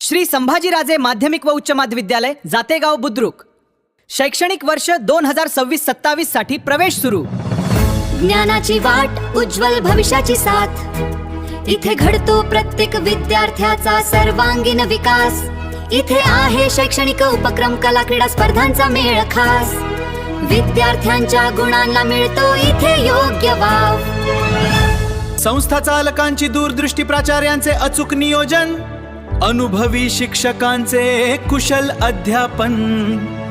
श्री संभाजीराजे माध्यमिक व उच्च माध्यमिक विद्यालय जातेगाव बुद्रुक शैक्षणिक वर्ष 2026-27 साठी प्रवेश सुरू। ज्ञानाची वाट उज्ज्वल भविष्याची साथ, इथे घडतो प्रत्येक विद्यार्थ्याचा सर्वांगीण विकास। इथे आहे शैक्षणिक उपक्रम, कला क्रीडा स्पर्धांचा मेळ खास। विद्यार्थ्यांच्या गुणांना मिळतो इथे योग्य वाव। संस्था चालकांची दूरदृष्टी, प्राचार्यांचे अचूक नियोजन, अनुभवी शिक्षकांचे कुशल अध्यापन,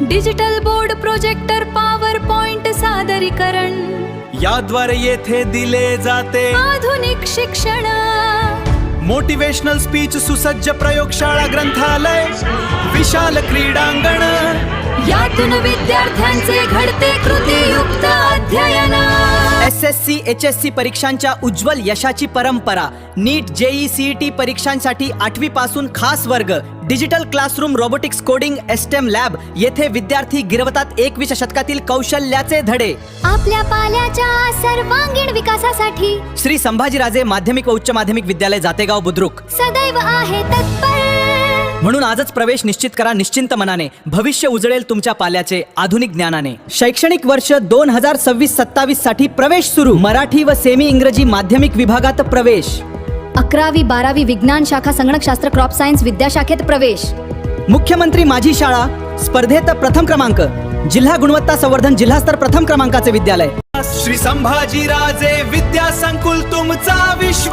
digital board, projector, power point सादरीकरण, याद्वारे येथे दिले जाते आधुनिक शिक्षण। मोटिवेशनल स्पीच, सुसज्ज प्रयोगशाळा, ग्रंथालय, विशाल क्रीडांगण, यातून विद्यार्थ्यांचे घडते कृतीयुक्त अध्ययन। SSC HSC परीक्षांच्या उज्ज्वल यशाची परंपरा। नीट JEE CET परीक्षांसाठी 8वी पासून खास वर्ग, digital classroom, robotics, coding, STEM lab येथे विद्यार्थी गिरवतात 21व्या शतकातील कौशल्याचे धडे। आपल्या पाल्याच्या सर्वांगीण विकासासाठी श्री संभाजीराजे माध्यमिक व उच्च माध्यमिक विद्यालय जातेगाव बुद्रुक सदैव आहे तत्पर। म्हणून आजच प्रवेश निश्चित करा निश्चिंत मनाने, भविष्य उजळेल तुमच्या पाल्याचे आधुनिक ज्ञानाने। शैक्षणिक वर्ष 2026-27 साठी प्रवेश सुरू। मराठी व सेमी इंग्रजी माध्यमिक विभागात प्रवेश। 11वी 12वी विज्ञान शाखा, संगणकशास्त्र, क्रॉप सायन्स विद्याशाखेत प्रवेश। मुख्यमंत्री माझी शाळा स्पर्धेत प्रथम क्रमांक, जिल्हा गुणवत्ता संवर्धन जिल्हास्तर प्रथम क्रमांकाचे विद्यालय। श्री संभाजीराजे विद्या संकुल तुमचा विश्वास।